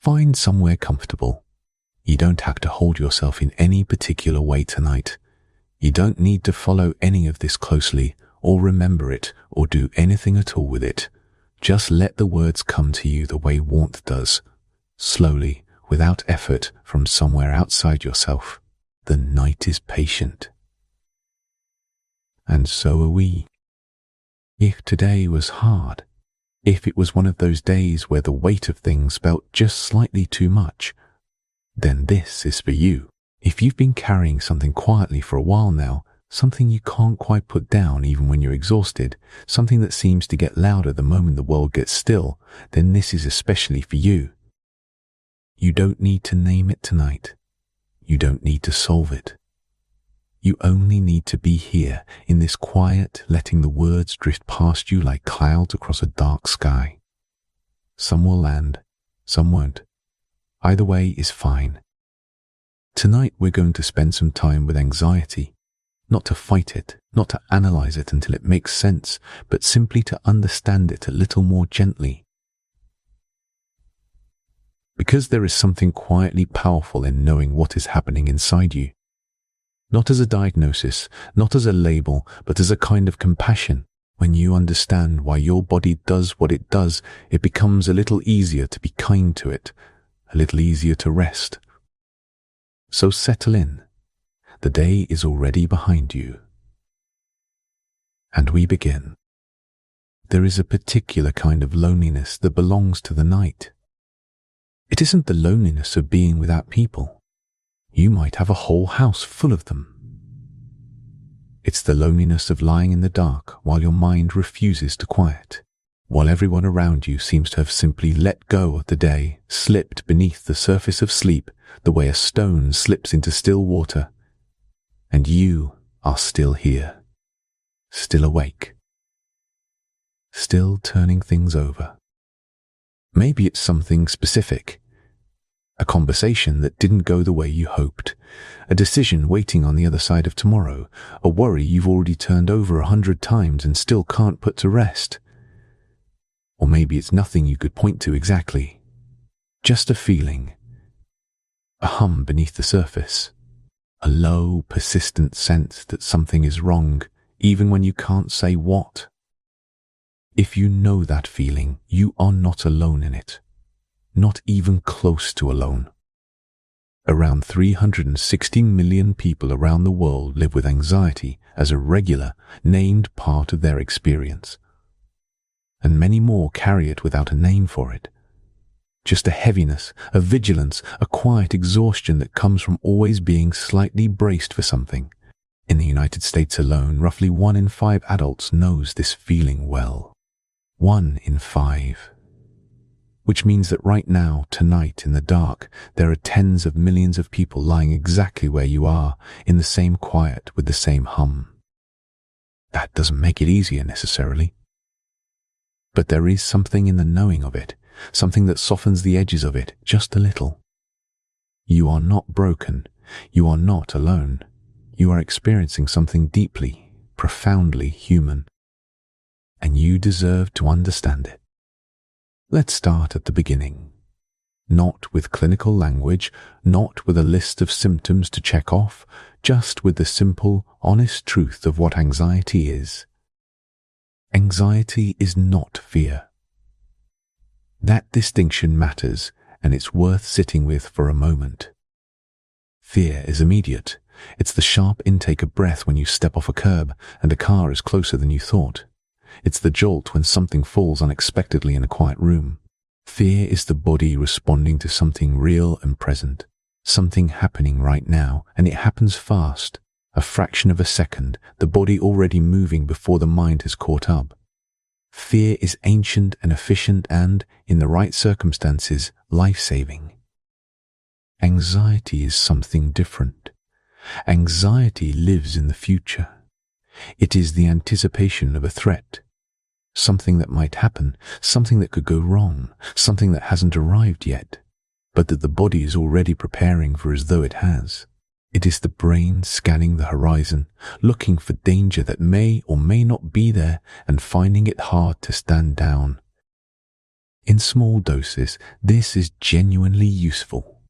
find somewhere comfortable. You don't have to hold yourself in any particular way tonight. You don't need to follow any of this closely, or remember it, or do anything at all with it. Just let the words come to you the way warmth does, slowly, without effort, from somewhere outside yourself. The night is patient. And so are we. If today was hard, if it was one of those days where the weight of things felt just slightly too much, then this is for you. If you've been carrying something quietly for a while now, something you can't quite put down even when you're exhausted, something that seems to get louder the moment the world gets still, then this is especially for you. You don't need to name it tonight. You don't need to solve it. You only need to be here in this quiet, letting the words drift past you like clouds across a dark sky. Some will land, some won't. Either way is fine. Tonight we're going to spend some time with anxiety, not to fight it, not to analyze it until it makes sense, but simply to understand it a little more gently. Because there is something quietly powerful in knowing what is happening inside you. Not as a diagnosis, not as a label, but as a kind of compassion. When you understand why your body does what it does, it becomes a little easier to be kind to it, a little easier to rest. So settle in. The day is already behind you. And we begin. There is a particular kind of loneliness that belongs to the night. It isn't the loneliness of being without people. You might have a whole house full of them. It's the loneliness of lying in the dark while your mind refuses to quiet, while everyone around you seems to have simply let go of the day, slipped beneath the surface of sleep the way a stone slips into still water, and you are still here, still awake, still turning things over. Maybe it's something specific, a conversation that didn't go the way you hoped, a decision waiting on the other side of tomorrow, a worry you've already turned over 100 times and still can't put to rest. Or maybe it's nothing you could point to exactly, just a feeling, a hum beneath the surface, a low, persistent sense that something is wrong, even when you can't say what. If you know that feeling, you are not alone in it, not even close to alone. Around 316 million people around the world live with anxiety as a regular, named part of their experience. And many more carry it without a name for it. Just a heaviness, a vigilance, a quiet exhaustion that comes from always being slightly braced for something. In the United States alone, roughly 1 in 5 adults knows this feeling well. 1 in 5. Which means that right now, tonight, in the dark, there are tens of millions of people lying exactly where you are, in the same quiet with the same hum. That doesn't make it easier necessarily. But there is something in the knowing of it, something that softens the edges of it just a little. You are not broken. You are not alone. You are experiencing something deeply, profoundly human. And you deserve to understand it. Let's start at the beginning. Not with clinical language, not with a list of symptoms to check off, just with the simple, honest truth of what anxiety is. Anxiety is not fear. That distinction matters, and it's worth sitting with for a moment. Fear is immediate. It's the sharp intake of breath when you step off a curb and a car is closer than you thought. It's the jolt when something falls unexpectedly in a quiet room. Fear is the body responding to something real and present, something happening right now, and it happens fast. A fraction of a second, the body already moving before the mind has caught up. Fear is ancient and efficient and, in the right circumstances, life-saving. Anxiety is something different. Anxiety lives in the future. It is the anticipation of a threat. Something that might happen, something that could go wrong, something that hasn't arrived yet, but that the body is already preparing for as though it has. It is the brain scanning the horizon, looking for danger that may or may not be there and finding it hard to stand down. In small doses, this is genuinely useful.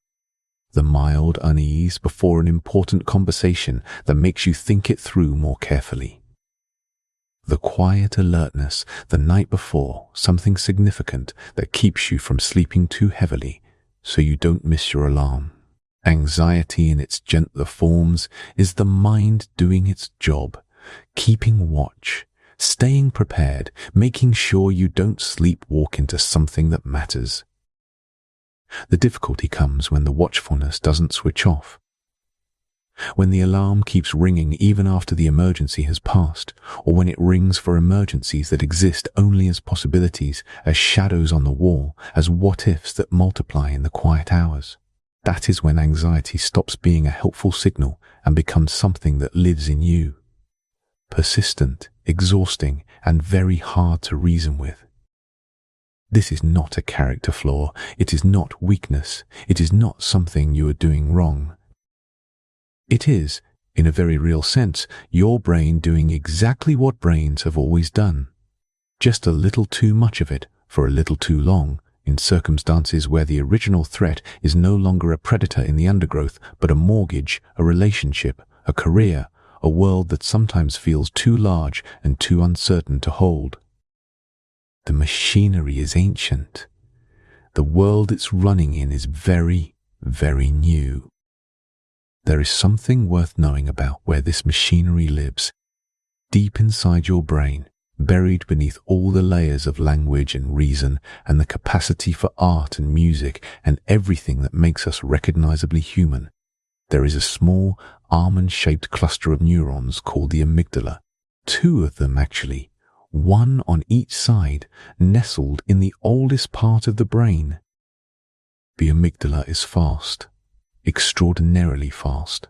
The mild unease before an important conversation that makes you think it through more carefully. The quiet alertness the night before something significant that keeps you from sleeping too heavily so you don't miss your alarm. Anxiety in its gentler forms is the mind doing its job, keeping watch, staying prepared, making sure you don't sleepwalk into something that matters. The difficulty comes when the watchfulness doesn't switch off. When the alarm keeps ringing even after the emergency has passed, or when it rings for emergencies that exist only as possibilities, as shadows on the wall, as what-ifs that multiply in the quiet hours. That is when anxiety stops being a helpful signal and becomes something that lives in you. Persistent, exhausting, and very hard to reason with. This is not a character flaw. It is not weakness. It is not something you are doing wrong. It is, in a very real sense, your brain doing exactly what brains have always done. Just a little too much of it for a little too long, in circumstances where the original threat is no longer a predator in the undergrowth, but a mortgage, a relationship, a career, a world that sometimes feels too large and too uncertain to hold. The machinery is ancient. The world it's running in is very, very new. There is something worth knowing about where this machinery lives, deep inside your brain, buried beneath all the layers of language and reason and the capacity for art and music and everything that makes us recognizably human. There is a small, almond-shaped cluster of neurons called the amygdala. 2 of them, actually, one on each side, nestled in the oldest part of the brain. The amygdala is fast. Extraordinarily fast.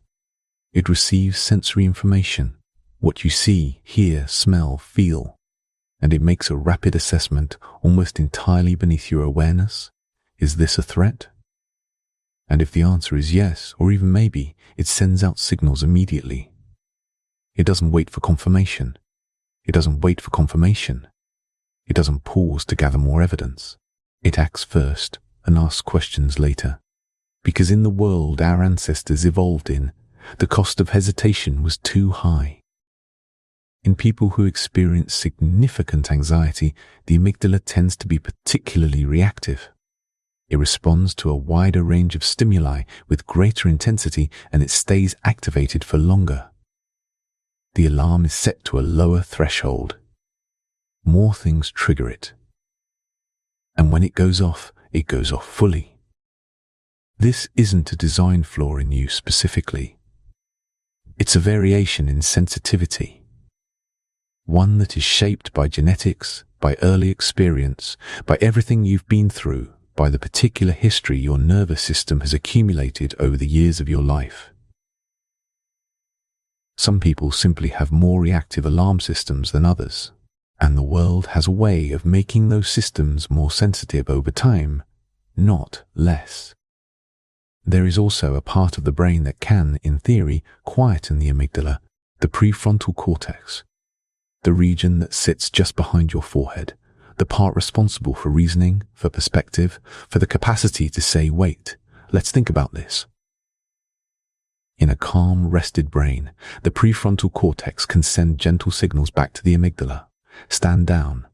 It receives sensory information, what you see, hear, smell, feel, and it makes a rapid assessment almost entirely beneath your awareness. Is this a threat? And if the answer is yes, or even maybe, it sends out signals immediately. It doesn't wait for confirmation. It doesn't wait for confirmation. It doesn't pause to gather more evidence. It acts first and asks questions later. Because in the world our ancestors evolved in, the cost of hesitation was too high. In people who experience significant anxiety, the amygdala tends to be particularly reactive. It responds to a wider range of stimuli with greater intensity, and it stays activated for longer. The alarm is set to a lower threshold. More things trigger it. And when it goes off fully. This isn't a design flaw in you specifically. It's a variation in sensitivity. One that is shaped by genetics, by early experience, by everything you've been through, by the particular history your nervous system has accumulated over the years of your life. Some people simply have more reactive alarm systems than others, and the world has a way of making those systems more sensitive over time, not less. There is also a part of the brain that can, in theory, quieten the amygdala, the prefrontal cortex, the region that sits just behind your forehead, the part responsible for reasoning, for perspective, for the capacity to say, wait, let's think about this. In a calm, rested brain, the prefrontal cortex can send gentle signals back to the amygdala. Stand down.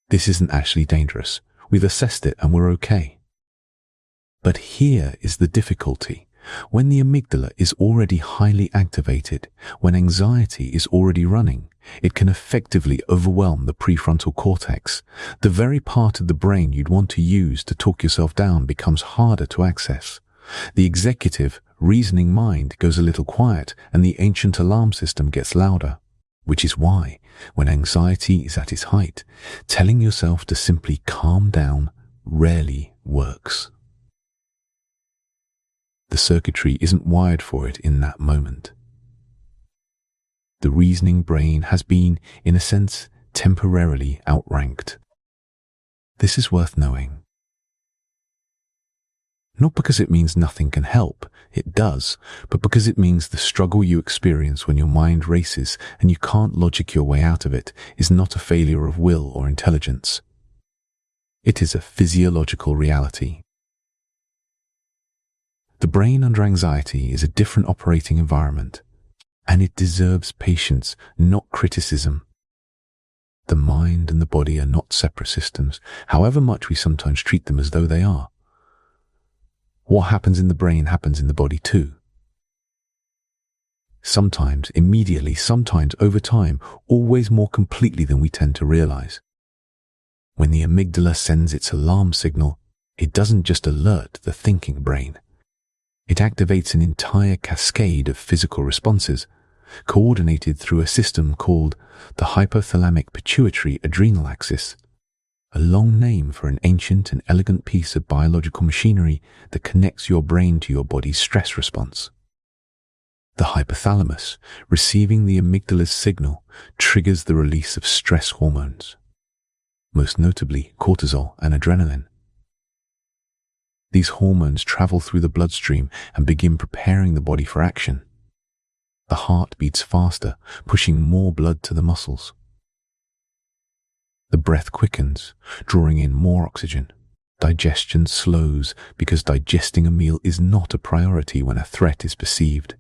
This isn't actually dangerous. We've assessed it and we're okay. But here is the difficulty. When the amygdala is already highly activated, when anxiety is already running, it can effectively overwhelm the prefrontal cortex. The very part of the brain you'd want to use to talk yourself down becomes harder to access. The executive, reasoning mind goes a little quiet, and the ancient alarm system gets louder. Which is why, when anxiety is at its height, telling yourself to simply calm down rarely works. The circuitry isn't wired for it in that moment. The reasoning brain has been, in a sense, temporarily outranked. This is worth knowing. Not because it means nothing can help, it does, but because it means the struggle you experience when your mind races and you can't logic your way out of it is not a failure of will or intelligence. It is a physiological reality. The brain under anxiety is a different operating environment, and it deserves patience, not criticism. The mind and the body are not separate systems, however much we sometimes treat them as though they are. What happens in the brain happens in the body too. Sometimes immediately, sometimes over time, always more completely than we tend to realize. When the amygdala sends its alarm signal, it doesn't just alert the thinking brain. It activates an entire cascade of physical responses, coordinated through a system called the hypothalamic pituitary adrenal axis, a long name for an ancient and elegant piece of biological machinery that connects your brain to your body's stress response. The hypothalamus, receiving the amygdala's signal, triggers the release of stress hormones, most notably cortisol and adrenaline. These hormones travel through the bloodstream and begin preparing the body for action. The heart beats faster, pushing more blood to the muscles. The breath quickens, drawing in more oxygen. Digestion slows because digesting a meal is not a priority when a threat is perceived.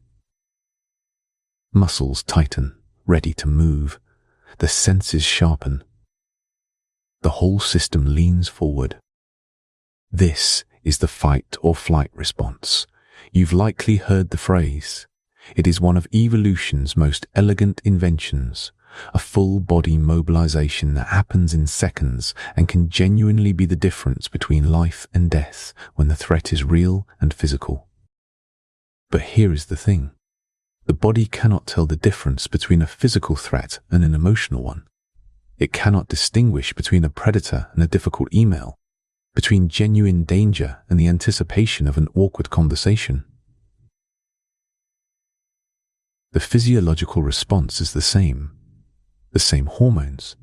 Muscles tighten, ready to move. The senses sharpen. The whole system leans forward. This is the fight or flight response. You've likely heard the phrase. It is one of evolution's most elegant inventions, a full-body mobilization that happens in seconds and can genuinely be the difference between life and death when the threat is real and physical. But here is the thing. The body cannot tell the difference between a physical threat and an emotional one. It cannot distinguish between a predator and a difficult email, between genuine danger and the anticipation of an awkward conversation. The physiological response is the same hormones,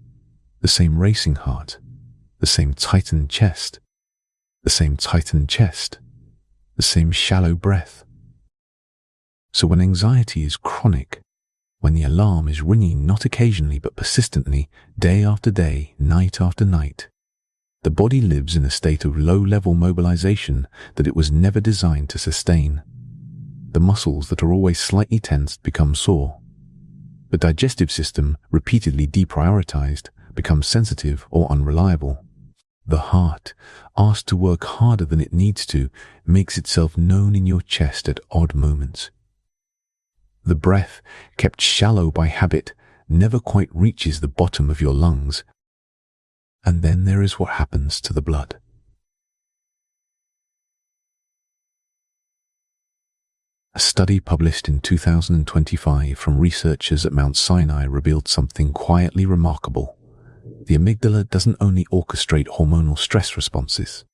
the same racing heart, the same tightened chest, the same shallow breath. So when anxiety is chronic, when the alarm is ringing not occasionally but persistently, day after day, night after night, the body lives in a state of low-level mobilization that it was never designed to sustain. The muscles that are always slightly tensed become sore. The digestive system, repeatedly deprioritized, becomes sensitive or unreliable. The heart, asked to work harder than it needs to, makes itself known in your chest at odd moments. The breath, kept shallow by habit, never quite reaches the bottom of your lungs. And then there is what happens to the blood. A study published in 2025 from researchers at Mount Sinai revealed something quietly remarkable. The amygdala doesn't only orchestrate hormonal stress responses.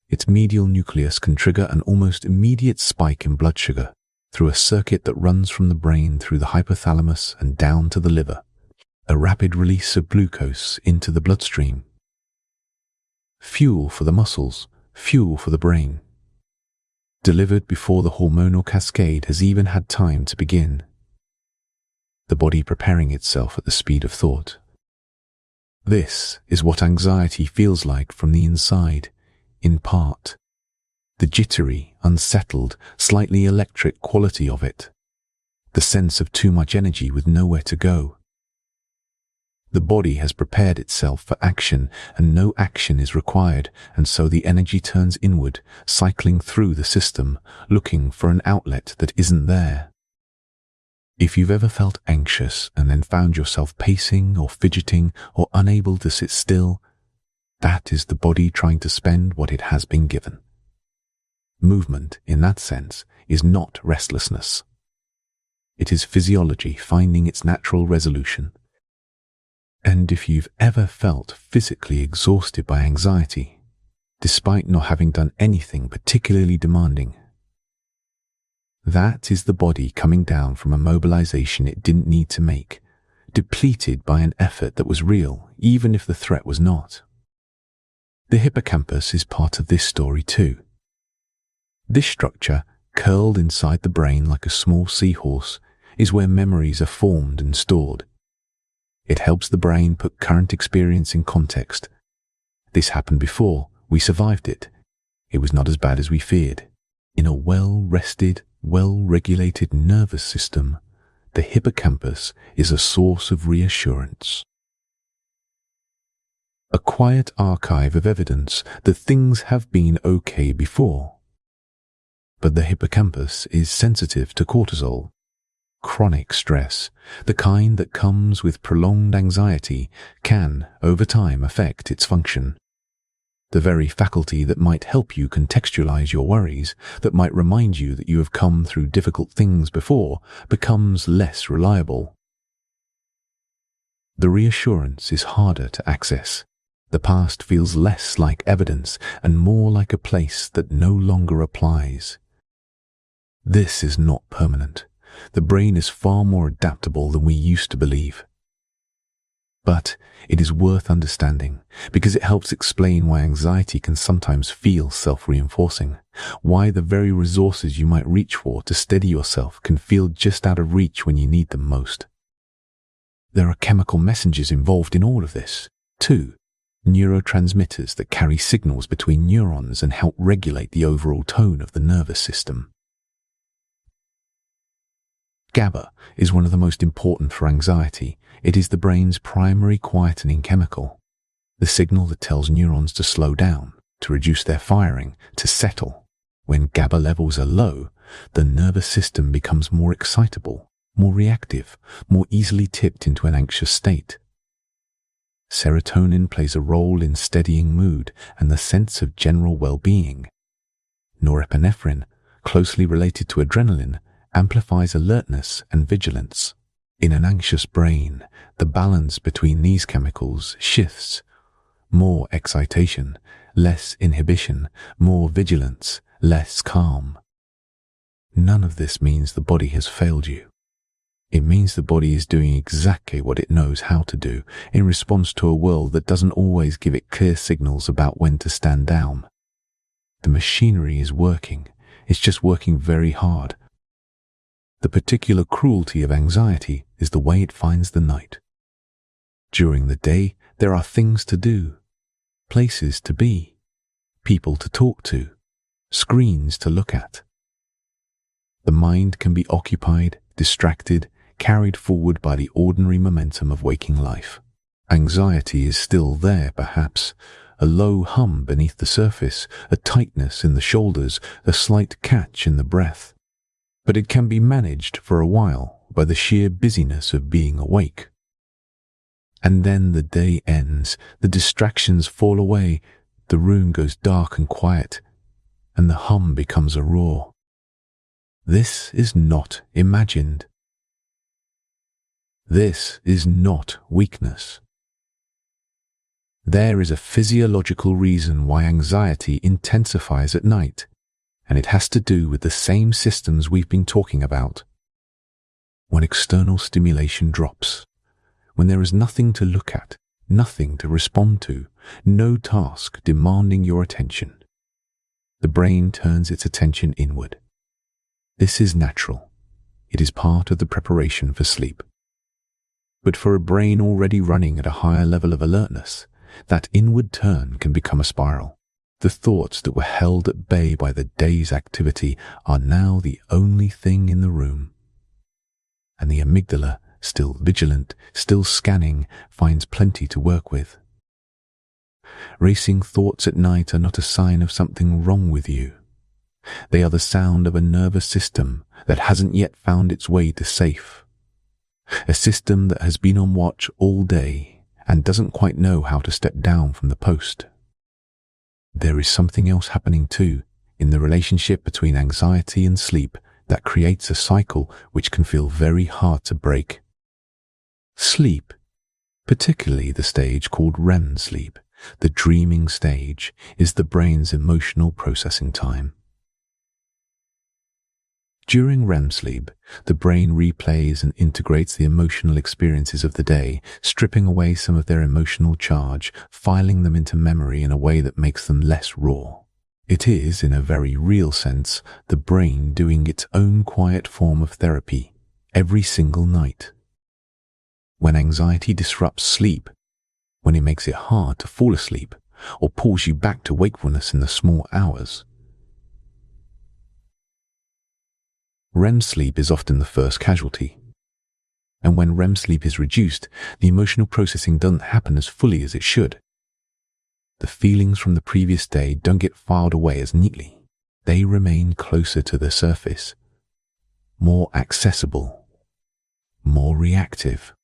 Its medial nucleus can trigger an almost immediate spike in blood sugar through a circuit that runs from the brain through the hypothalamus and down to the liver, a rapid release of glucose into the bloodstream. Fuel for the muscles, fuel for the brain. Delivered before the hormonal cascade has even had time to begin. The body preparing itself at the speed of thought. This is what anxiety feels like from the inside, in part. The jittery, unsettled, slightly electric quality of it. The sense of too much energy with nowhere to go. The body has prepared itself for action, and no action is required, and so the energy turns inward, cycling through the system, looking for an outlet that isn't there. If you've ever felt anxious and then found yourself pacing or fidgeting or unable to sit still, that is the body trying to spend what it has been given. Movement, in that sense, is not restlessness. It is physiology finding its natural resolution. And if you've ever felt physically exhausted by anxiety, despite not having done anything particularly demanding, that is the body coming down from a mobilization it didn't need to make, depleted by an effort that was real, even if the threat was not. The hippocampus is part of this story too. This structure, curled inside the brain like a small seahorse, is where memories are formed and stored. It helps the brain put current experience in context, This happened before. We survived it. It was not as bad as we feared. In a well-rested, well-regulated nervous system, the hippocampus is a source of reassurance. A quiet archive of evidence that things have been okay before. But the hippocampus is sensitive to cortisol. Chronic stress, the kind that comes with prolonged anxiety, can, over time, affect its function. The very faculty that might help you contextualize your worries, that might remind you that you have come through difficult things before, becomes less reliable. The reassurance is harder to access. The past feels less like evidence and more like a place that no longer applies. This is not permanent. The brain is far more adaptable than we used to believe. But it is worth understanding because it helps explain why anxiety can sometimes feel self-reinforcing, why the very resources you might reach for to steady yourself can feel just out of reach when you need them most. There are chemical messengers involved in all of this, too. Neurotransmitters that carry signals between neurons and help regulate the overall tone of the nervous system. GABA is one of the most important for anxiety. It is the brain's primary quietening chemical, the signal that tells neurons to slow down, to reduce their firing, to settle. When GABA levels are low, the nervous system becomes more excitable, more reactive, more easily tipped into an anxious state. Serotonin plays a role in steadying mood and the sense of general well-being. Norepinephrine, closely related to adrenaline, amplifies alertness and vigilance. In an anxious brain, the balance between these chemicals shifts. More excitation, less inhibition, more vigilance, less calm. None of this means the body has failed you. It means the body is doing exactly what it knows how to do in response to a world that doesn't always give it clear signals about when to stand down. The machinery is working. It's just working very hard. The particular cruelty of anxiety is the way it finds the night. During the day, there are things to do, places to be, people to talk to, screens to look at. The mind can be occupied, distracted, carried forward by the ordinary momentum of waking life. Anxiety is still there, perhaps, a low hum beneath the surface, a tightness in the shoulders, a slight catch in the breath. But it can be managed for a while by the sheer busyness of being awake. And then the day ends, the distractions fall away, the room goes dark and quiet, and the hum becomes a roar. This is not imagined. This is not weakness. There is a physiological reason why anxiety intensifies at night, and it has to do with the same systems we've been talking about. When external stimulation drops, when there is nothing to look at, nothing to respond to, no task demanding your attention, the brain turns its attention inward. This is natural. It is part of the preparation for sleep. But for a brain already running at a higher level of alertness, that inward turn can become a spiral. The thoughts that were held at bay by the day's activity are now the only thing in the room. And the amygdala, still vigilant, still scanning, finds plenty to work with. Racing thoughts at night are not a sign of something wrong with you. They are the sound of a nervous system that hasn't yet found its way to safe. A system that has been on watch all day and doesn't quite know how to step down from the post. There is something else happening too, in the relationship between anxiety and sleep that creates a cycle which can feel very hard to break. Sleep, particularly the stage called REM sleep, the dreaming stage, is the brain's emotional processing time. During REM sleep, the brain replays and integrates the emotional experiences of the day, stripping away some of their emotional charge, filing them into memory in a way that makes them less raw. It is, in a very real sense, the brain doing its own quiet form of therapy every single night. When anxiety disrupts sleep, when it makes it hard to fall asleep, or pulls you back to wakefulness in the small hours. REM sleep is often the first casualty. And when REM sleep is reduced, the emotional processing doesn't happen as fully as it should. The feelings from the previous day don't get filed away as neatly. They remain closer to the surface, more accessible, more reactive.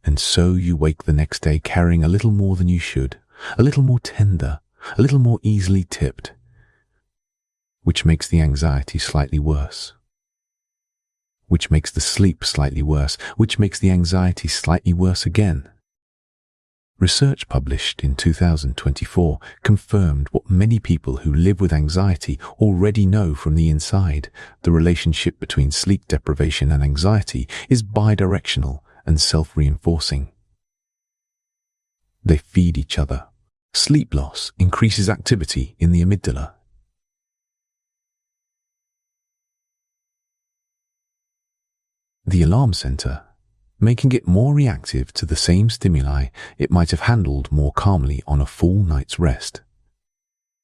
And so you wake the next day carrying a little more than you should, a little more tender, a little more easily tipped, which makes the anxiety slightly worse, which makes the sleep slightly worse, which makes the anxiety slightly worse again. Research published in 2024 confirmed what many people who live with anxiety already know from the inside. The relationship between sleep deprivation and anxiety is bidirectional and self-reinforcing. They feed each other. Sleep loss increases activity in the amygdala. The alarm center, making it more reactive to the same stimuli it might have handled more calmly on a full night's rest.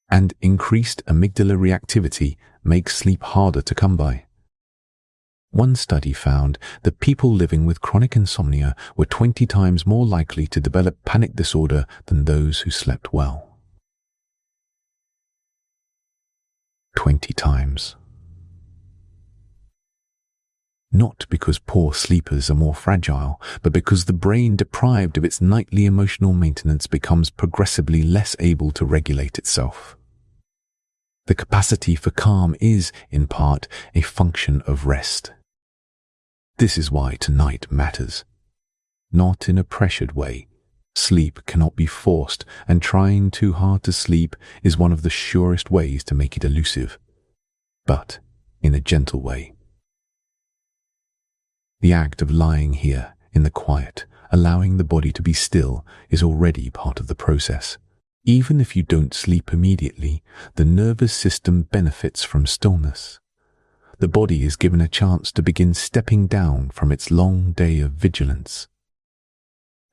And increased amygdala reactivity makes sleep harder to come by. One study found that people living with chronic insomnia were 20 times more likely to develop panic disorder than those who slept well. 20 times. Not because poor sleepers are more fragile, but because the brain deprived of its nightly emotional maintenance becomes progressively less able to regulate itself. The capacity for calm is, in part, a function of rest. This is why tonight matters. Not in a pressured way. Sleep cannot be forced, and trying too hard to sleep is one of the surest ways to make it elusive. But in a gentle way. The act of lying here, in the quiet, allowing the body to be still, is already part of the process. Even if you don't sleep immediately, the nervous system benefits from stillness. The body is given a chance to begin stepping down from its long day of vigilance.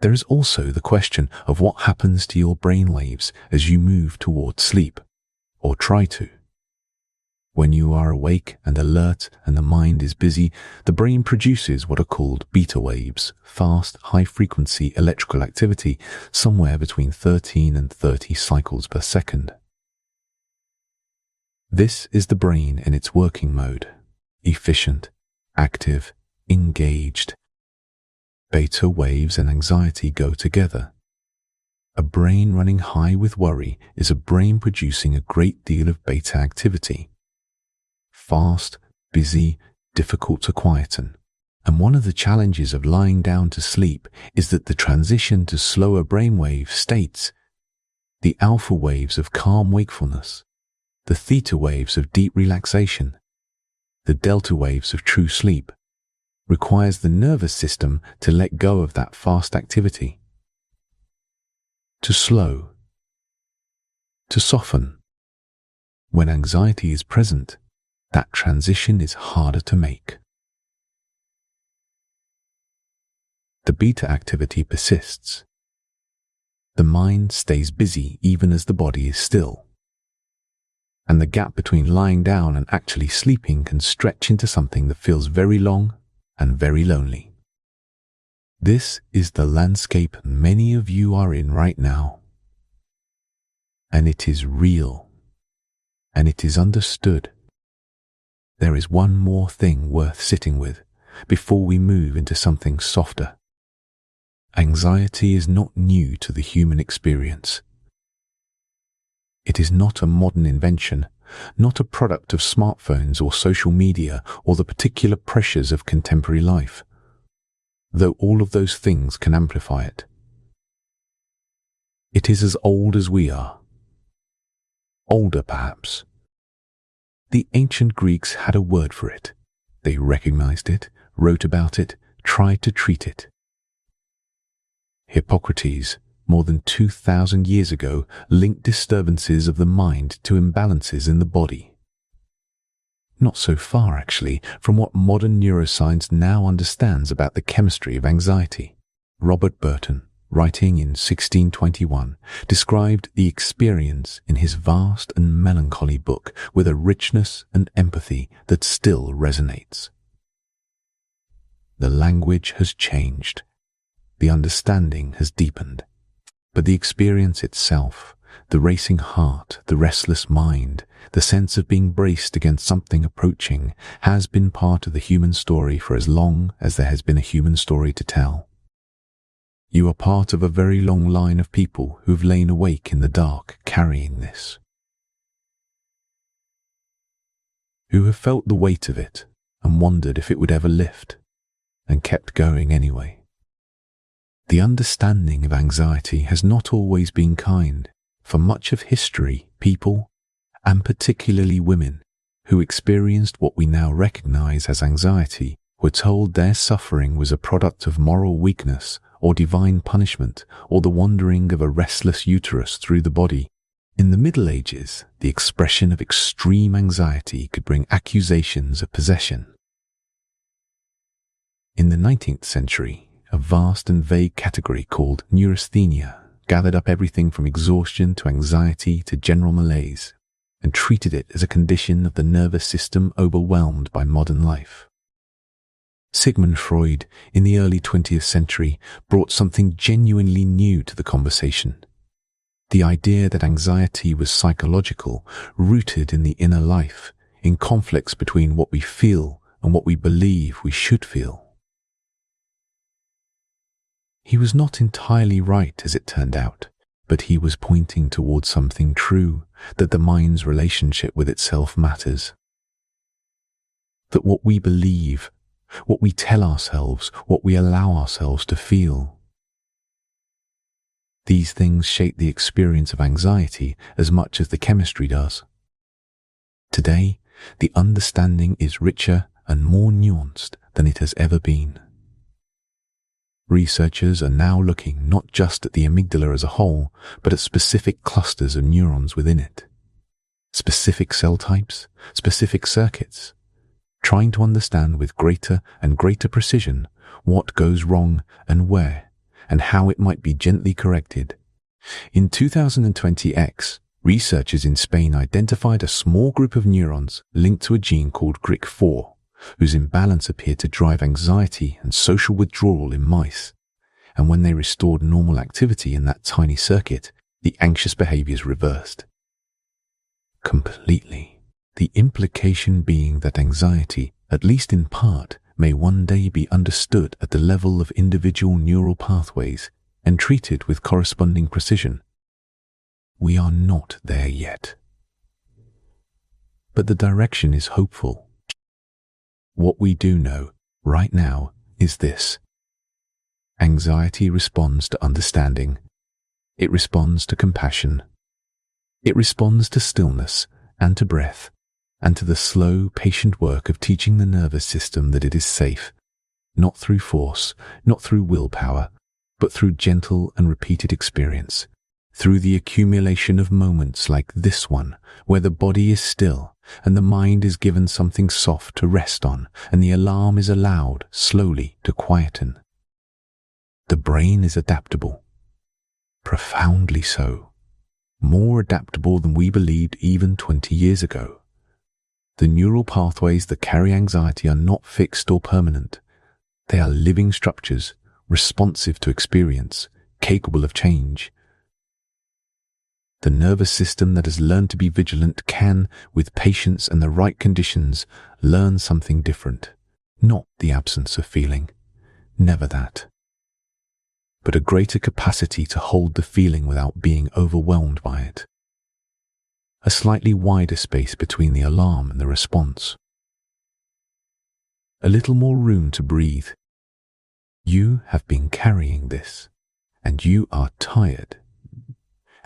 There is also the question of what happens to your brainwaves as you move towards sleep, or try to. When you are awake and alert and the mind is busy, the brain produces what are called beta waves, fast, high-frequency electrical activity, somewhere between 13 and 30 cycles per second. This is the brain in its working mode, efficient, active, engaged. Beta waves and anxiety go together. A brain running high with worry is a brain producing a great deal of beta activity. Fast, busy, difficult to quieten. And one of the challenges of lying down to sleep is that the transition to slower brainwave states, the alpha waves of calm wakefulness, the theta waves of deep relaxation, the delta waves of true sleep, requires the nervous system to let go of that fast activity, to slow, to soften. When anxiety is present, that transition is harder to make. The beta activity persists. The mind stays busy even as the body is still. And the gap between lying down and actually sleeping can stretch into something that feels very long and very lonely. This is the landscape many of you are in right now. And it is real. And it is understood. There is one more thing worth sitting with before we move into something softer. Anxiety is not new to the human experience. It is not a modern invention, not a product of smartphones or social media or the particular pressures of contemporary life, though all of those things can amplify it. It is as old as we are. Older, perhaps. The ancient Greeks had a word for it. They recognized it, wrote about it, tried to treat it. Hippocrates, more than 2,000 years ago, linked disturbances of the mind to imbalances in the body. Not so far, actually, from what modern neuroscience now understands about the chemistry of anxiety. Robert Burton, writing in 1621, described the experience in his vast and melancholy book with a richness and empathy that still resonates. The language has changed. The understanding has deepened. But the experience itself, the racing heart, the restless mind, the sense of being braced against something approaching, has been part of the human story for as long as there has been a human story to tell. You are part of a very long line of people who have lain awake in the dark carrying this, who have felt the weight of it and wondered if it would ever lift, and kept going anyway. The understanding of anxiety has not always been kind. For much of history, people, and particularly women, who experienced what we now recognize as anxiety, were told their suffering was a product of moral weakness or divine punishment or the wandering of a restless uterus through the body. In the Middle Ages, the expression of extreme anxiety could bring accusations of possession. In the 19th century, a vast and vague category called neurasthenia gathered up everything from exhaustion to anxiety to general malaise and treated it as a condition of the nervous system overwhelmed by modern life. Sigmund Freud, in the early 20th century, brought something genuinely new to the conversation. The idea that anxiety was psychological, rooted in the inner life, in conflicts between what we feel and what we believe we should feel. He was not entirely right, as it turned out, but he was pointing towards something true, that the mind's relationship with itself matters. That what we believe, what we tell ourselves, what we allow ourselves to feel, these things shape the experience of anxiety as much as the chemistry does. Today, the understanding is richer and more nuanced than it has ever been. Researchers are now looking not just at the amygdala as a whole, but at specific clusters of neurons within it. Specific cell types, specific circuits, trying to understand with greater and greater precision what goes wrong and where, and how it might be gently corrected. In 2020X, researchers in Spain identified a small group of neurons linked to a gene called GRIC4, whose imbalance appeared to drive anxiety and social withdrawal in mice. And when they restored normal activity in that tiny circuit, the anxious behaviors reversed. Completely. The implication being that anxiety, at least in part, may one day be understood at the level of individual neural pathways and treated with corresponding precision. We are not there yet. But the direction is hopeful. What we do know, right now, is this. Anxiety responds to understanding. It responds to compassion. It responds to stillness and to breath, and to the slow, patient work of teaching the nervous system that it is safe, not through force, not through willpower, but through gentle and repeated experience, through the accumulation of moments like this one, where the body is still, and the mind is given something soft to rest on, and the alarm is allowed slowly to quieten. The brain is adaptable, profoundly so, more adaptable than we believed even 20 years ago. The neural pathways that carry anxiety are not fixed or permanent. They are living structures, responsive to experience, capable of change. The nervous system that has learned to be vigilant can, with patience and the right conditions, learn something different. Not the absence of feeling, never that, but a greater capacity to hold the feeling without being overwhelmed by it. A slightly wider space between the alarm and the response. A little more room to breathe. You have been carrying this, and you are tired.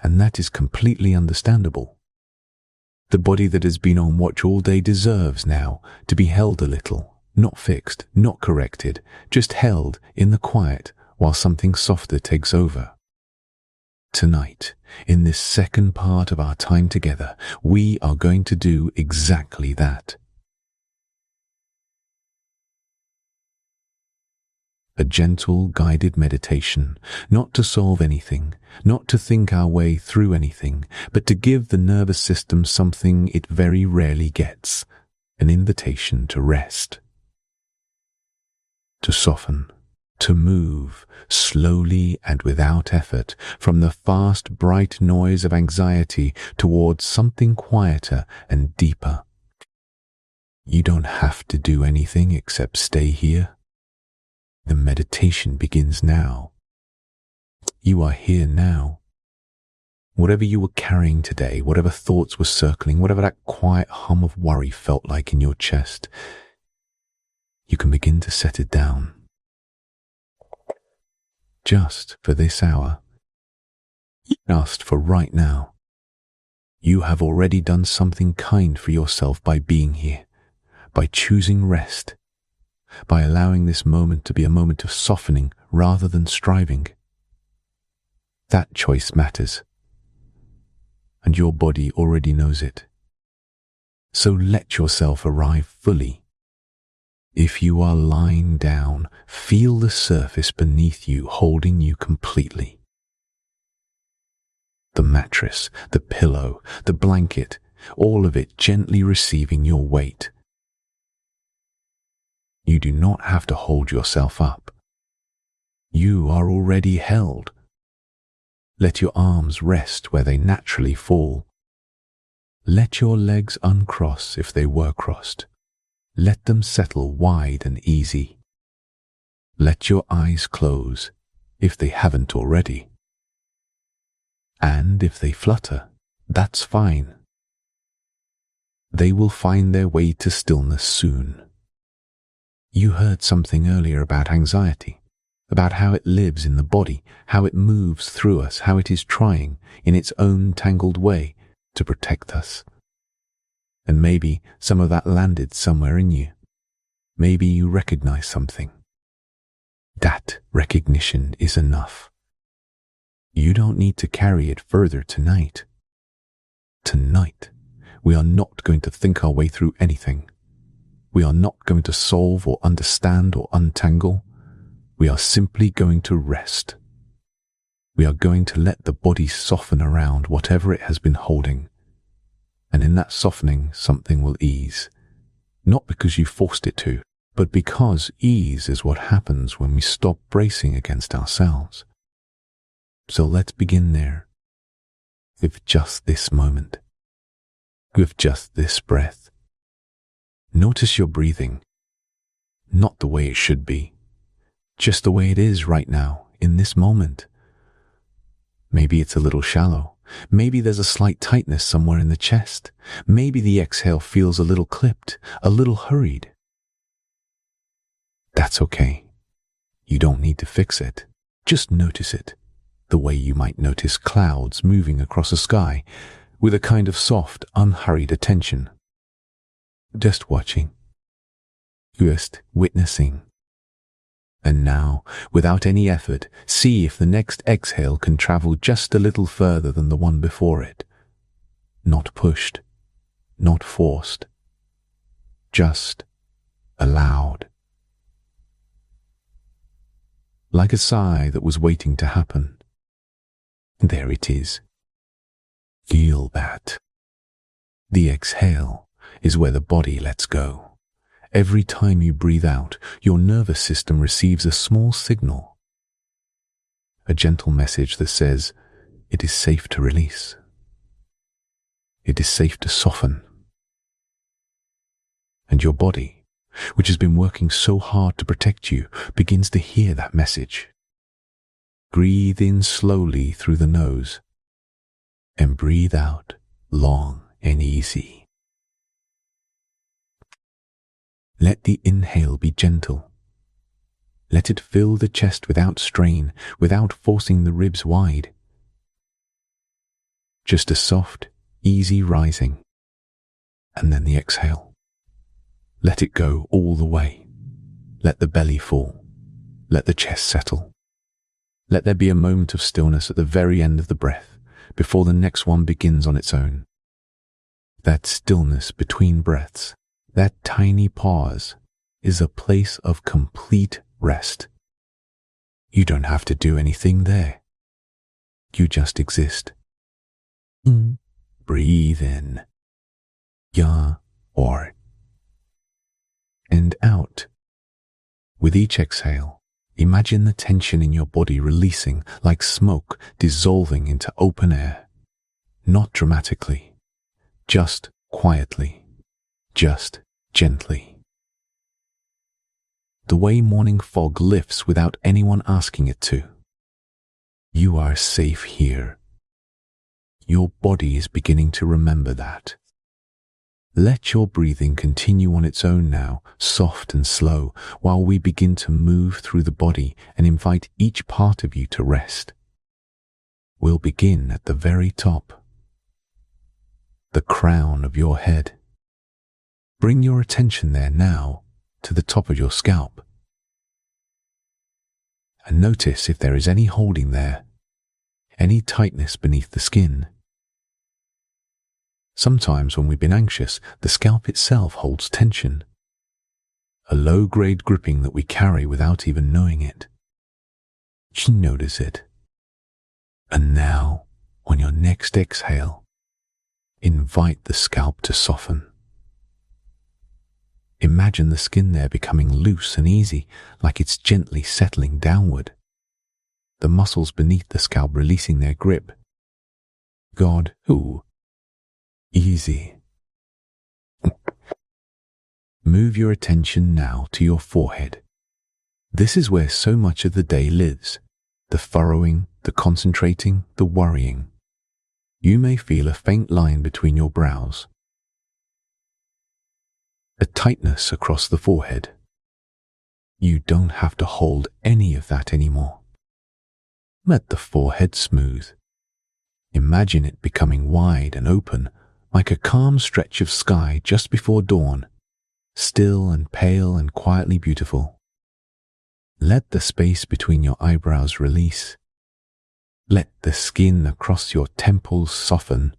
And that is completely understandable. The body that has been on watch all day deserves now to be held a little, not fixed, not corrected, just held in the quiet while something softer takes over. Tonight, in this second part of our time together, we are going to do exactly that. A gentle, guided meditation, not to solve anything, not to think our way through anything, but to give the nervous system something it very rarely gets, an invitation to rest, to soften, to move slowly and without effort from the fast, bright noise of anxiety towards something quieter and deeper. You don't have to do anything except stay here. The meditation begins now. You are here now. Whatever you were carrying today, whatever thoughts were circling, whatever that quiet hum of worry felt like in your chest, you can begin to set it down. Just for this hour, just for right now, you have already done something kind for yourself by being here, by choosing rest, by allowing this moment to be a moment of softening rather than striving. That choice matters, and your body already knows it. So let yourself arrive fully. If you are lying down, feel the surface beneath you holding you completely. The mattress, the pillow, the blanket, all of it gently receiving your weight. You do not have to hold yourself up. You are already held. Let your arms rest where they naturally fall. Let your legs uncross if they were crossed. Let them settle wide and easy. Let your eyes close if they haven't already. And if they flutter, that's fine. They will find their way to stillness soon. You heard something earlier about anxiety, about how it lives in the body, how it moves through us, how it is trying, in its own tangled way, to protect us. And maybe some of that landed somewhere in you. Maybe you recognize something. That recognition is enough. You don't need to carry it further tonight. Tonight, we are not going to think our way through anything. We are not going to solve or understand or untangle. We are simply going to rest. We are going to let the body soften around whatever it has been holding. And in that softening, something will ease. Not because you forced it to, but because ease is what happens when we stop bracing against ourselves. So let's begin there, with just this moment, with just this breath. Notice your breathing, not the way it should be, just the way it is right now, in this moment. Maybe it's a little shallow. Maybe there's a slight tightness somewhere in the chest. Maybe the exhale feels a little clipped, a little hurried. That's okay. You don't need to fix it. Just notice it, the way you might notice clouds moving across a sky, with a kind of soft, unhurried attention. Just watching, just witnessing. And now, without any effort, see if the next exhale can travel just a little further than the one before it. Not pushed, not forced, just allowed. Like a sigh that was waiting to happen. There it is. Feel that. The exhale is where the body lets go. Every time you breathe out, your nervous system receives a small signal, a gentle message that says it is safe to release. It is safe to soften. And your body, which has been working so hard to protect you, begins to hear that message. Breathe in slowly through the nose and breathe out long and easy. Let the inhale be gentle. Let it fill the chest without strain, without forcing the ribs wide. Just a soft, easy rising. And then the exhale. Let it go all the way. Let the belly fall. Let the chest settle. Let there be a moment of stillness at the very end of the breath, before the next one begins on its own. That stillness between breaths, that tiny pause, is a place of complete rest. You don't have to do anything there. You just exist. Breathe in. Ya or. And out. With each exhale, imagine the tension in your body releasing like smoke dissolving into open air. Not dramatically, just quietly, just gently. The way morning fog lifts without anyone asking it to. You are safe here. Your body is beginning to remember that. Let your breathing continue on its own now, soft and slow, while we begin to move through the body and invite each part of you to rest. We'll begin at the very top, the crown of your head. Bring your attention there now to the top of your scalp. And notice if there is any holding there, any tightness beneath the skin. Sometimes when we've been anxious, the scalp itself holds tension, a low-grade gripping that we carry without even knowing it. You notice it. And now, on your next exhale, invite the scalp to soften. Imagine the skin there becoming loose and easy, like it's gently settling downward. The muscles beneath the scalp releasing their grip. God, who? Easy. Move your attention now to your forehead. This is where so much of the day lives. The furrowing, the concentrating, the worrying. You may feel a faint line between your brows. A tightness across the forehead. You don't have to hold any of that anymore. Let the forehead smooth. Imagine it becoming wide and open, like a calm stretch of sky just before dawn, still and pale and quietly beautiful. Let the space between your eyebrows release. Let the skin across your temples soften.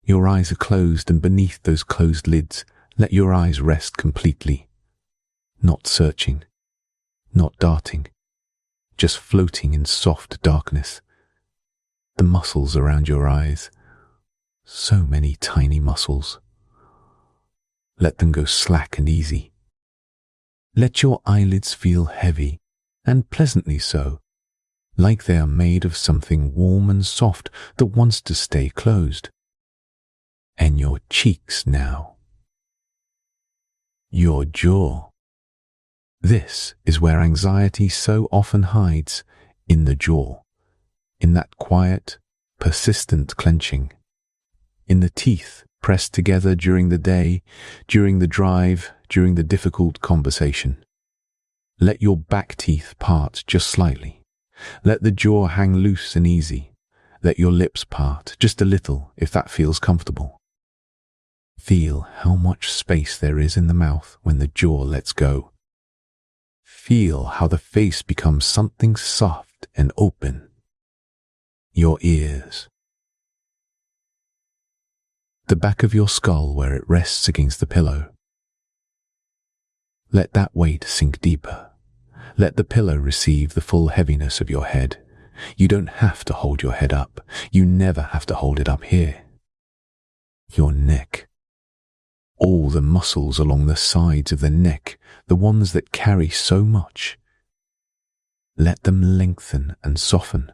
Your eyes are closed, and beneath those closed lids, let your eyes rest completely. Not searching, not darting, just floating in soft darkness. The muscles around your eyes, so many tiny muscles. Let them go slack and easy. Let your eyelids feel heavy, and pleasantly so, like they are made of something warm and soft that wants to stay closed. And your cheeks now. Your jaw. This is where anxiety so often hides, in the jaw, in that quiet, persistent clenching, in the teeth pressed together during the day, during the drive, during the difficult conversation. Let your back teeth part just slightly. Let the jaw hang loose and easy. Let your lips part just a little if that feels comfortable. Feel how much space there is in the mouth when the jaw lets go. Feel how the face becomes something soft and open. Your ears. The back of your skull where it rests against the pillow. Let that weight sink deeper. Let the pillow receive the full heaviness of your head. You don't have to hold your head up. You never have to hold it up here. Your neck. All the muscles along the sides of the neck, the ones that carry so much. Let them lengthen and soften.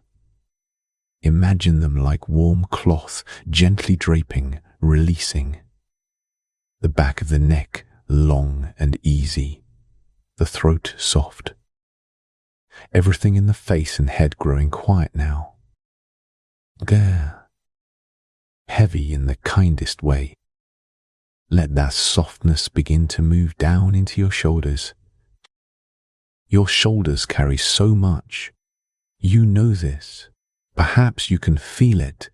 Imagine them like warm cloth, gently draping, releasing. The back of the neck long and easy. The throat soft. Everything in the face and head growing quiet now. Heavy in the kindest way. Let that softness begin to move down into your shoulders. Your shoulders carry so much. You know this. Perhaps you can feel it,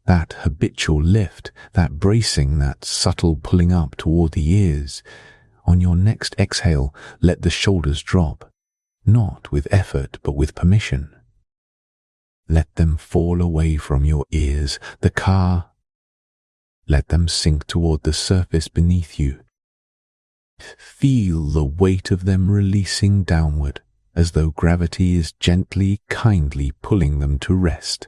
that habitual lift, that bracing, that subtle pulling up toward the ears. On your next exhale, let the shoulders drop, not with effort but with permission. Let them fall away from your ears, the car. Let them sink toward the surface beneath you. Feel the weight of them releasing downward as though gravity is gently, kindly pulling them to rest.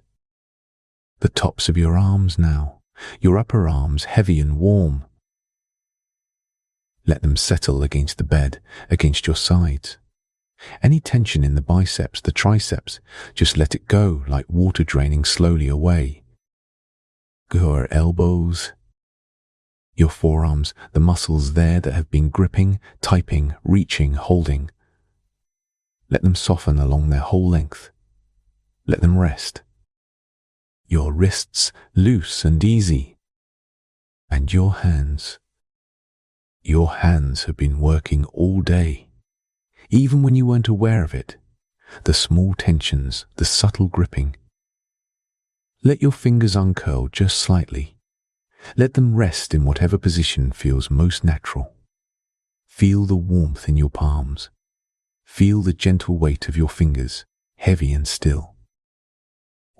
The tops of your arms now, your upper arms heavy and warm. Let them settle against the bed, against your sides. Any tension in the biceps, the triceps, just let it go like water draining slowly away. Your elbows, your forearms, the muscles there that have been gripping, typing, reaching, holding. Let them soften along their whole length. Let them rest. Your wrists loose and easy. And your hands. Your hands have been working all day. Even when you weren't aware of it, the small tensions, the subtle gripping. Let your fingers uncurl just slightly. Let them rest in whatever position feels most natural. Feel the warmth in your palms. Feel the gentle weight of your fingers, heavy and still.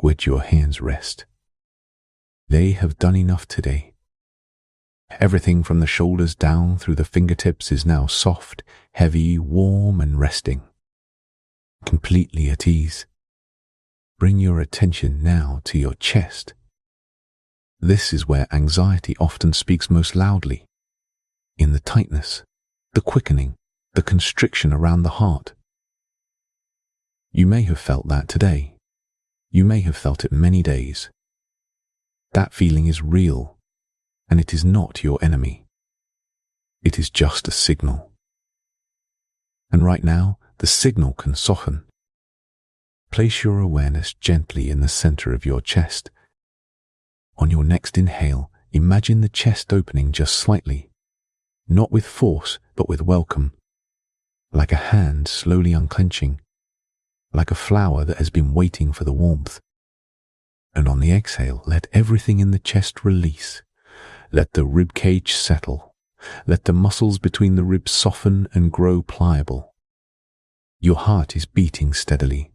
Let your hands rest. They have done enough today. Everything from the shoulders down through the fingertips is now soft, heavy, warm, and resting. Completely at ease. Bring your attention now to your chest. This is where anxiety often speaks most loudly. In the tightness, the quickening, the constriction around the heart. You may have felt that today. You may have felt it many days. That feeling is real. And it is not your enemy. It is just a signal. And right now, the signal can soften. Place your awareness gently in the center of your chest. On your next inhale, imagine the chest opening just slightly, not with force, but with welcome, like a hand slowly unclenching, like a flower that has been waiting for the warmth. And on the exhale, let everything in the chest release. Let the rib cage settle. Let the muscles between the ribs soften and grow pliable. Your heart is beating steadily,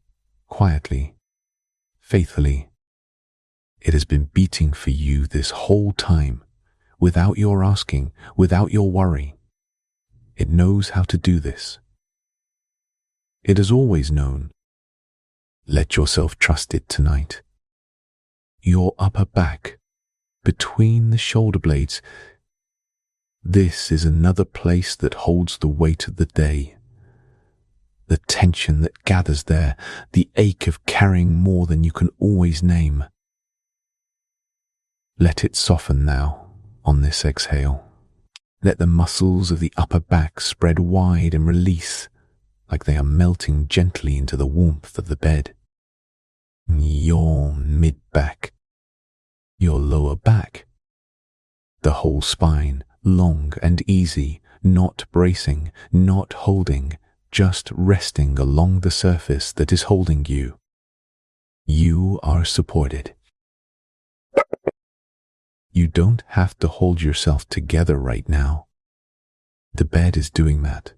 quietly, faithfully. It has been beating for you this whole time, without your asking, without your worry. It knows how to do this. It has always known. Let yourself trust it tonight. Your upper back, between the shoulder blades. This is another place that holds the weight of the day. The tension that gathers there, the ache of carrying more than you can always name. Let it soften now on this exhale. Let the muscles of the upper back spread wide and release, like they are melting gently into the warmth of the bed. Your mid-back. Your lower back, the whole spine, long and easy, not bracing, not holding, just resting along the surface that is holding you. You are supported. You don't have to hold yourself together right now. The bed is doing that.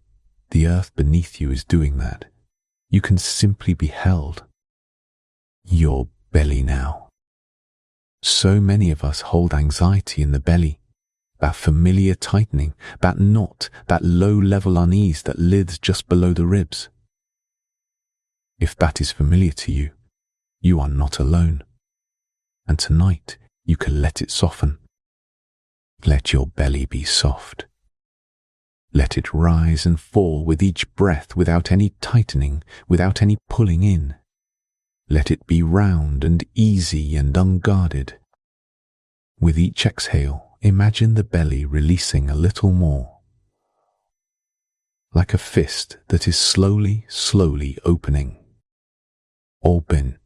The earth beneath you is doing that. You can simply be held. Your belly now. So many of us hold anxiety in the belly, that familiar tightening, that knot, that low-level unease that lives just below the ribs. If that is familiar to you, you are not alone. And tonight, you can let it soften. Let your belly be soft. Let it rise and fall with each breath without any tightening, without any pulling in. Let it be round and easy and unguarded. With each exhale, imagine the belly releasing a little more. Like a fist that is slowly, slowly opening. Open.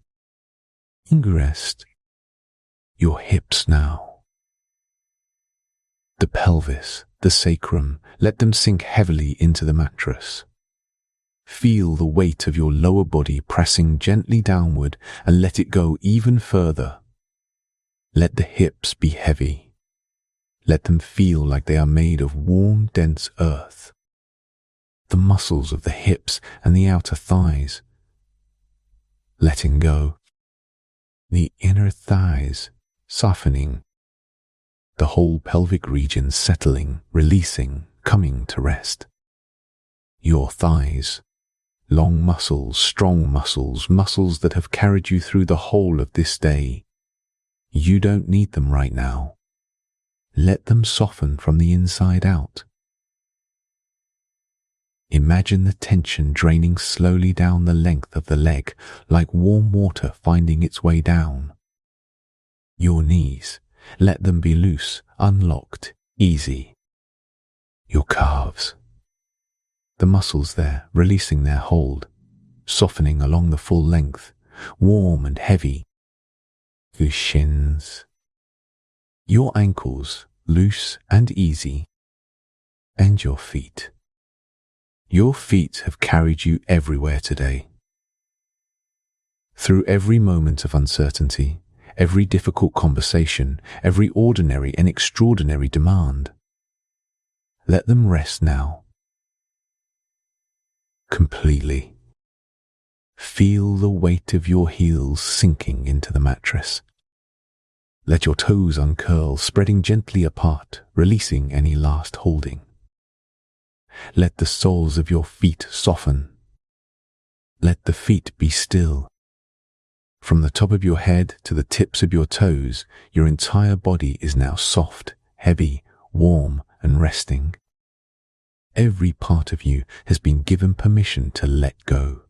Rest. Your hips now. The pelvis, the sacrum, let them sink heavily into the mattress. Feel the weight of your lower body pressing gently downward and let it go even further. Let the hips be heavy. Let them feel like they are made of warm, dense earth. The muscles of the hips and the outer thighs. Letting go. The inner thighs softening. The whole pelvic region settling, releasing, coming to rest. Your thighs. Long muscles, strong muscles, muscles that have carried you through the whole of this day. You don't need them right now. Let them soften from the inside out. Imagine the tension draining slowly down the length of the leg, like warm water finding its way down. Your knees, let them be loose, unlocked, easy. Your calves. The muscles there releasing their hold, softening along the full length, warm and heavy. Your shins. Your ankles, loose and easy. And your feet. Your feet have carried you everywhere today. Through every moment of uncertainty, every difficult conversation, every ordinary and extraordinary demand. Let them rest now. Completely. Feel the weight of your heels sinking into the mattress. Let your toes uncurl, spreading gently apart, releasing any last holding. Let the soles of your feet soften. Let the feet be still. From the top of your head to the tips of your toes, your entire body is now soft, heavy, warm, and resting. Every part of you has been given permission to let go.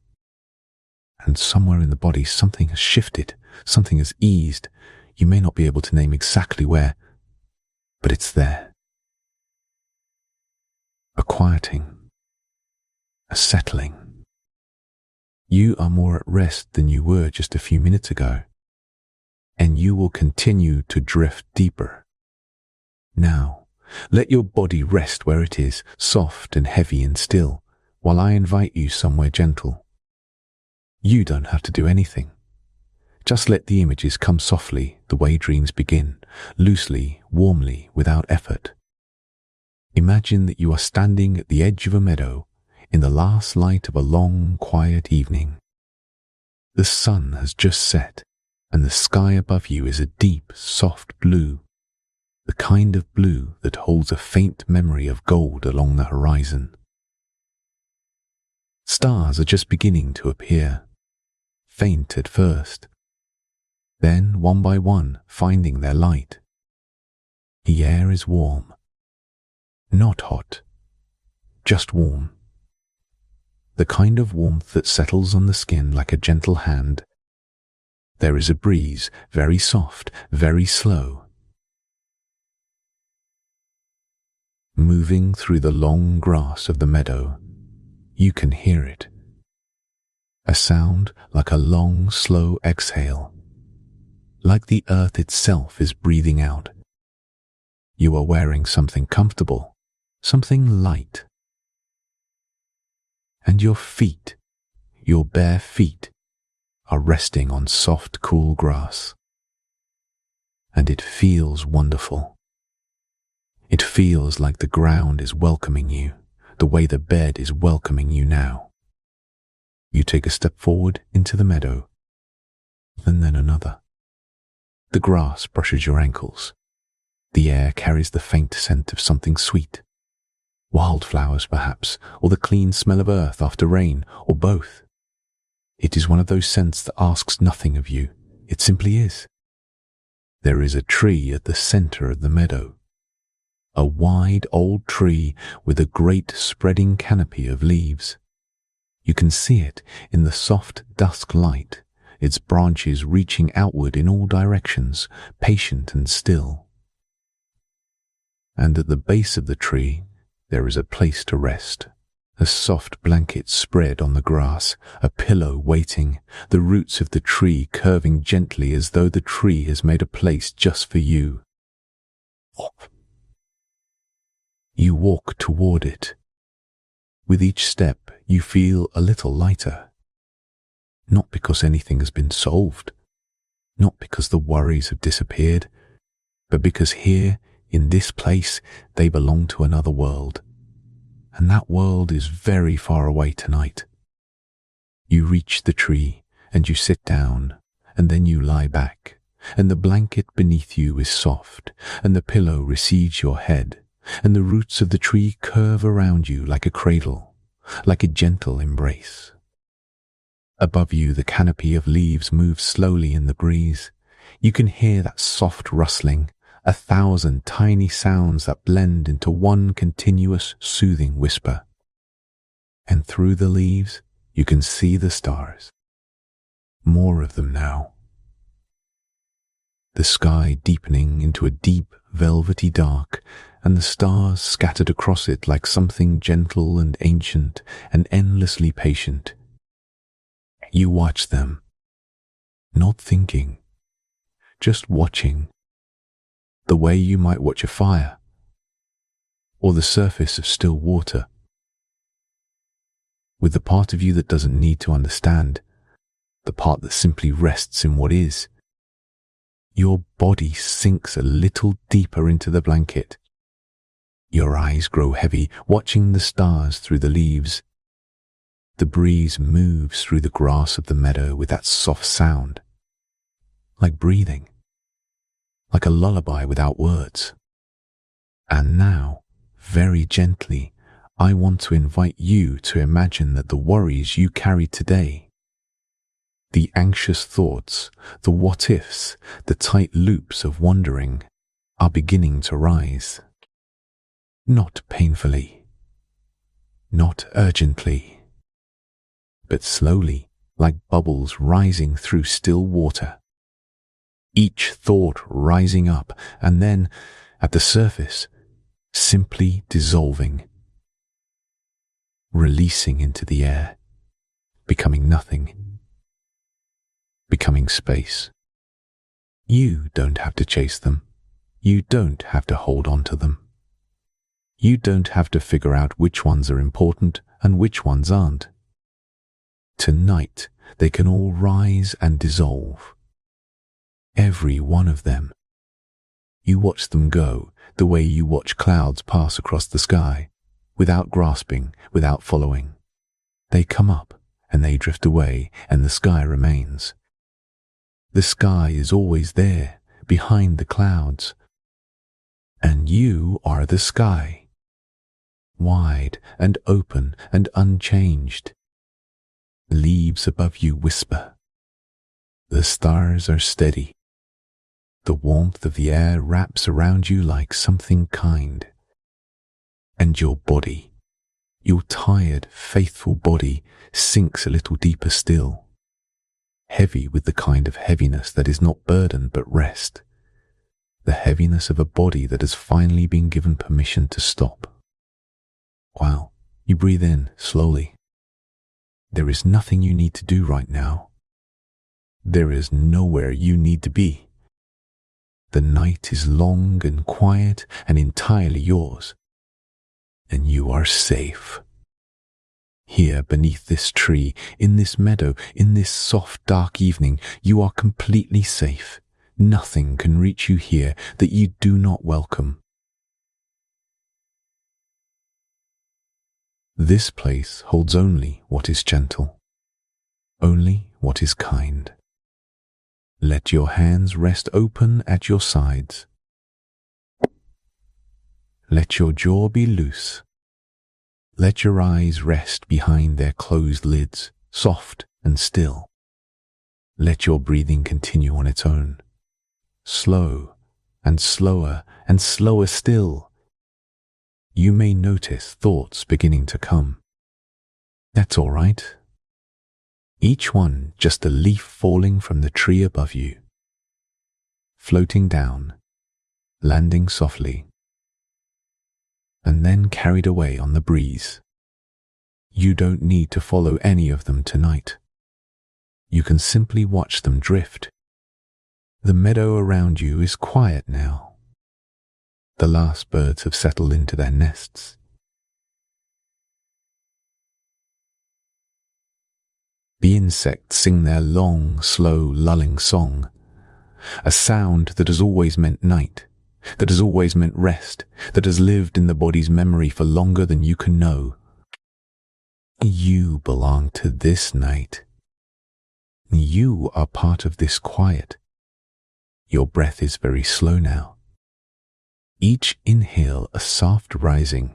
And somewhere in the body, something has shifted, something has eased. You may not be able to name exactly where, but it's there. A quieting, a settling. You are more at rest than you were just a few minutes ago, and you will continue to drift deeper. Now, let your body rest where it is, soft and heavy and still, while I invite you somewhere gentle. You don't have to do anything. Just let the images come softly, the way dreams begin, loosely, warmly, without effort. Imagine that you are standing at the edge of a meadow in the last light of a long, quiet evening. The sun has just set, and the sky above you is a deep, soft blue, the kind of blue that holds a faint memory of gold along the horizon. Stars are just beginning to appear, faint at first, then one by one finding their light. The air is warm. Not hot, just warm. The kind of warmth that settles on the skin like a gentle hand. There is a breeze, very soft, very slow. Moving through the long grass of the meadow, you can hear it. A sound like a long, slow exhale, like the earth itself is breathing out. You are wearing something comfortable, something light. And your feet, your bare feet, are resting on soft, cool grass. And it feels wonderful. It feels like the ground is welcoming you, the way the bed is welcoming you now. You take a step forward into the meadow, and then another. The grass brushes your ankles. The air carries the faint scent of something sweet. Wildflowers, perhaps, or the clean smell of earth after rain, or both. It is one of those scents that asks nothing of you. It simply is. There is a tree at the center of the meadow. A wide old tree with a great spreading canopy of leaves. You can see it in the soft dusk light, its branches reaching outward in all directions, patient and still. And at the base of the tree, there is a place to rest, a soft blanket spread on the grass, a pillow waiting, the roots of the tree curving gently as though the tree has made a place just for you. You walk toward it. With each step, you feel a little lighter. Not because anything has been solved, not because the worries have disappeared, but because here, in this place, they belong to another world. And that world is very far away tonight. You reach the tree, and you sit down, and then you lie back, and the blanket beneath you is soft, and the pillow recedes your head, and the roots of the tree curve around you like a cradle, like a gentle embrace. Above you, the canopy of leaves moves slowly in the breeze. You can hear that soft rustling, 1,000 tiny sounds that blend into one continuous, soothing whisper. And through the leaves, you can see the stars. More of them now. The sky deepening into a deep, velvety dark, and the stars scattered across it like something gentle and ancient and endlessly patient. You watch them, not thinking, just watching, the way you might watch a fire or the surface of still water. With the part of you that doesn't need to understand, the part that simply rests in what is, your body sinks a little deeper into the blanket. Your eyes grow heavy, watching the stars through the leaves. The breeze moves through the grass of the meadow with that soft sound, like breathing, like a lullaby without words. And now, very gently, I want to invite you to imagine that the worries you carry today, the anxious thoughts, the what-ifs, the tight loops of wondering, are beginning to rise. Not painfully, not urgently, but slowly, like bubbles rising through still water. Each thought rising up, and then, at the surface, simply dissolving, releasing into the air, becoming nothing, becoming space. You don't have to chase them. You don't have to hold on to them. You don't have to figure out which ones are important and which ones aren't. Tonight, they can all rise and dissolve. Every one of them. You watch them go the way you watch clouds pass across the sky, without grasping, without following. They come up and they drift away, and the sky remains. The sky is always there, behind the clouds. And you are the sky, wide and open and unchanged. Leaves above you whisper. The stars are steady. The warmth of the air wraps around you like something kind. And your body, your tired, faithful body, sinks a little deeper still, heavy with the kind of heaviness that is not burden but rest, the heaviness of a body that has finally been given permission to stop. While you breathe in slowly. There is nothing you need to do right now. There is nowhere you need to be. The night is long and quiet and entirely yours. And you are safe. Here beneath this tree, in this meadow, in this soft dark evening, you are completely safe. Nothing can reach you here that you do not welcome. This place holds only what is gentle, only what is kind. Let your hands rest open at your sides. Let your jaw be loose. Let your eyes rest behind their closed lids, soft and still. Let your breathing continue on its own, slow and slower and slower still. You may notice thoughts beginning to come. That's all right. Each one just a leaf falling from the tree above you, floating down, landing softly, and then carried away on the breeze. You don't need to follow any of them tonight. You can simply watch them drift. The meadow around you is quiet now. The last birds have settled into their nests. The insects sing their long, slow, lulling song, a sound that has always meant night, that has always meant rest, that has lived in the body's memory for longer than you can know. You belong to this night. You are part of this quiet. Your breath is very slow now. Each inhale a soft rising,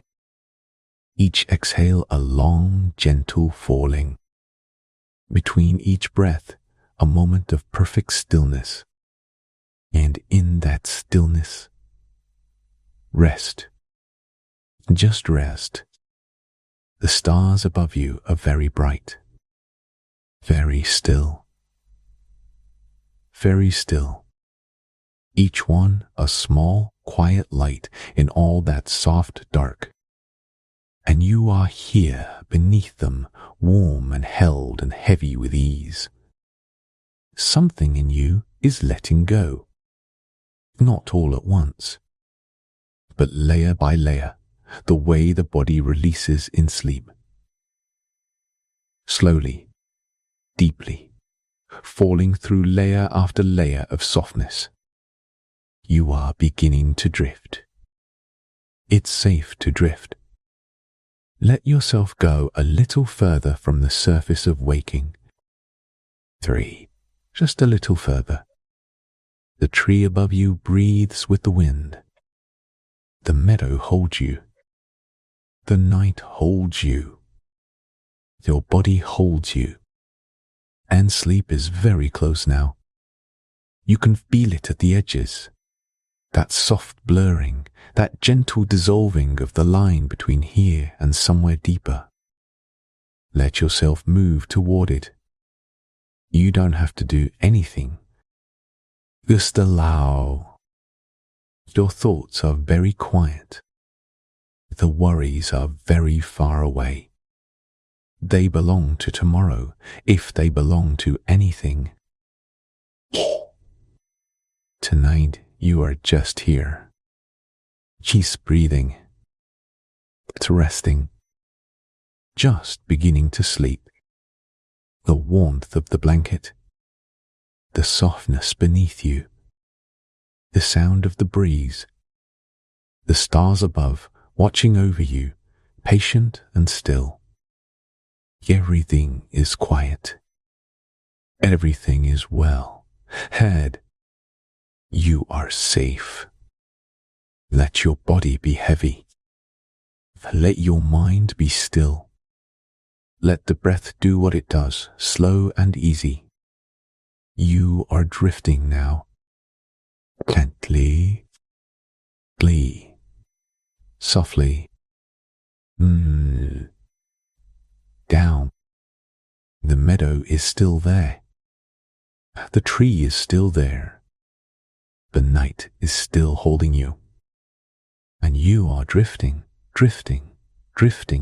each exhale a long, gentle falling. Between each breath, a moment of perfect stillness. And in that stillness, rest. Just rest. The stars above you are very bright. Very still. Very still. Each one a small, quiet light in all that soft dark. And you are here beneath them, warm and held and heavy with ease. Something in you is letting go. Not all at once, but layer by layer, the way the body releases in sleep. Slowly, deeply, falling through layer after layer of softness. You are beginning to drift. It's safe to drift. Let yourself go a little further from the surface of waking. 3. Just a little further. The tree above you breathes with the wind. The meadow holds you. The night holds you. Your body holds you. And sleep is very close now. You can feel it at the edges. That soft blurring, that gentle dissolving of the line between here and somewhere deeper. Let yourself move toward it. You don't have to do anything. Just allow. Your thoughts are very quiet. The worries are very far away. They belong to tomorrow, if they belong to anything. Tonight you are just here. Just breathing. It's resting. Just beginning to sleep. The warmth of the blanket. The softness beneath you. The sound of the breeze. The stars above watching over you, patient and still. Everything is quiet. Everything is well. Head. You are safe. Let your body be heavy. Let your mind be still. Let the breath do what it does, slow and easy. You are drifting now. Gently, softly, down. The meadow is still there. The tree is still there. The night is still holding you. And you are drifting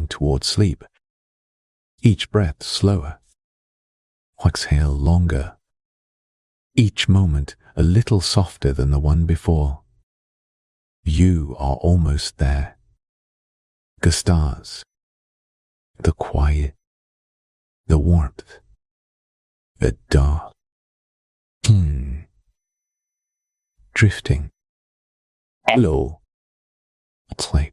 towards sleep. Each breath slower. Exhale longer. Each moment a little softer than the one before. You are almost there. The stars, the quiet, the warmth, the dark. Drifting. Hello. It's like